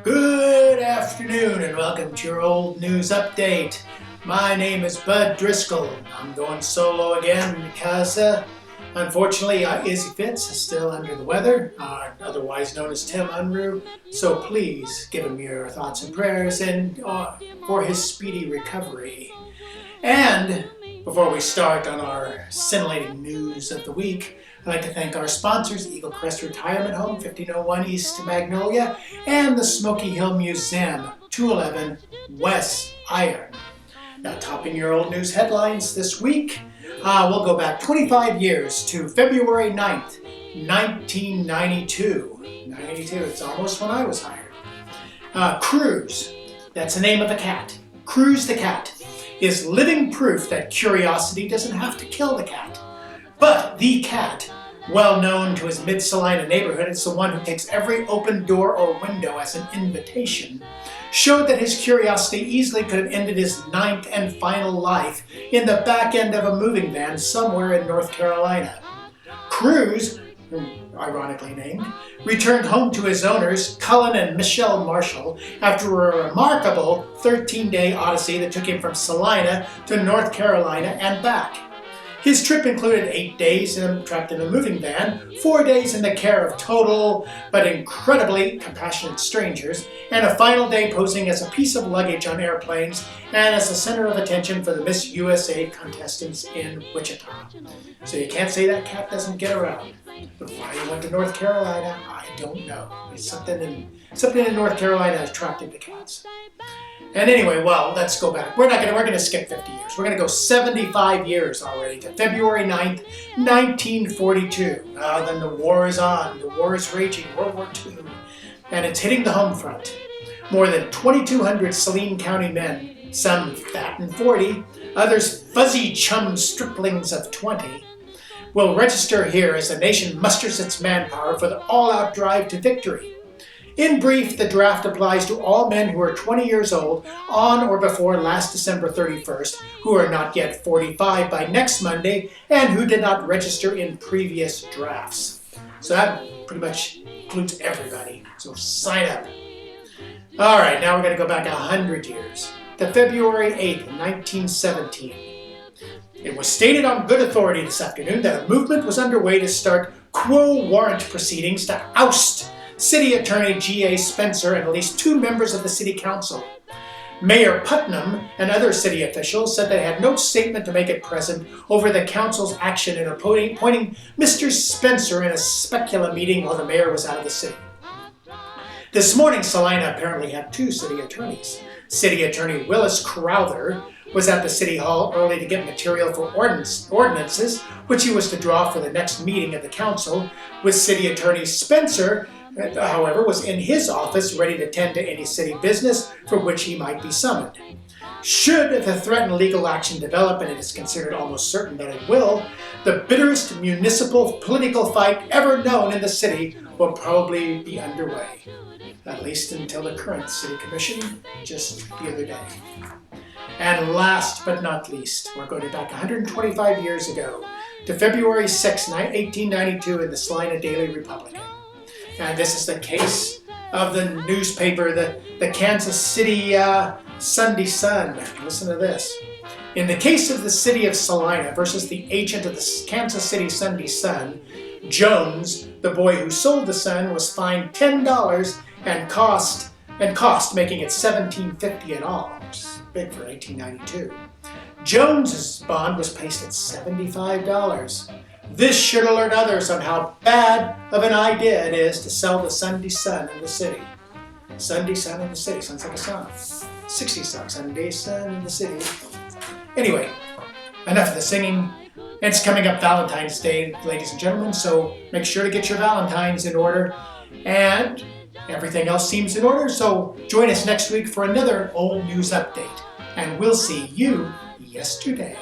Good afternoon and welcome to your old news update. My name is Bud Driscoll. I'm going solo again because unfortunately Izzy Fitz is still under the weather, otherwise known as Tim Unruh. So please give him your thoughts and prayers and for his speedy recovery. And before we start on our scintillating news of the week, I'd like to thank our sponsors, Eagle Crest Retirement Home, 1501 East Magnolia, and the Smoky Hill Museum, 211 West Iron. Now, topping your old news headlines this week, we'll go back 25 years to February 9th, 1992. 92, it's almost when I was hired. Cruz, that's the name of the cat, Cruz the Cat, is living proof that curiosity doesn't have to kill the cat. But the cat, well known to his mid-Salina neighborhood, it's the one who takes every open door or window as an invitation, showed that his curiosity easily could have ended his 9th and final life in the back end of a moving van somewhere in North Carolina. Cruz, ironically named, returned home to his owners, Cullen and Michelle Marshall, after a remarkable 13-day odyssey that took him from Salina to North Carolina and back. His trip included 8 days trapped in a moving van, 4 days in the care of total but incredibly compassionate strangers, and a final day posing as a piece of luggage on airplanes and as the center of attention for the Miss USA contestants in Wichita. So you can't say that cat doesn't get around. But why he went to North Carolina, I don't know. There's something in North Carolina that's attracted to cats. And anyway, well, let's go back. We're going to skip 50 years. We're going to go 75 years already to February 9th, 1942. Then the war is on. The war is raging, World War II. And it's hitting the home front. More than 2,200 Salina County men, some fat and 40, others fuzzy chum striplings of 20, will register here as the nation musters its manpower for the all-out drive to victory. In brief, the draft applies to all men who are 20 years old on or before last December 31st, who are not yet 45 by next Monday, and who did not register in previous drafts. So that pretty much includes everybody. So sign up. All right, now we're going to go back 100 years to February 8th, 1917. It was stated on good authority this afternoon that a movement was underway to start quo warrant proceedings to oust City Attorney G.A. Spencer and at least 2 members of the City Council. Mayor Putnam and other city officials said they had no statement to make at present over the council's action in appointing Mr. Spencer in a specula meeting while the mayor was out of the city. This morning, Salina apparently had 2 city attorneys. City Attorney Willis Crowther was at the City Hall early to get material for ordinances, which he was to draw for the next meeting of the council, with City Attorney Spencer, however, was in his office ready to tend to any city business for which he might be summoned. Should the threatened legal action develop, and it is considered almost certain that it will, the bitterest municipal political fight ever known in the city will probably be underway. At least until the current city commission just the other day. And last but not least, we're going back 125 years ago to February 6, 1892 in the Salina Daily Republican. And this is the case of the newspaper, the Kansas City Sunday Sun. Listen to this. In the case of the city of Salina versus the agent of the Kansas City Sunday Sun, Jones, the boy who sold the Sun, was fined $10 and cost, making it $17.50 in all, which is big for 1892. Jones's bond was placed at $75. This should alert others on how bad of an idea it is to sell the Sunday Sun in the city. Sunday Sun in the city sounds like a song. 60 songs, Sunday Sun in the city. Anyway, enough of the singing. It's coming up Valentine's Day, ladies and gentlemen, so make sure to get your Valentines in order. And everything else seems in order, so join us next week for another old news update. And we'll see you yesterday.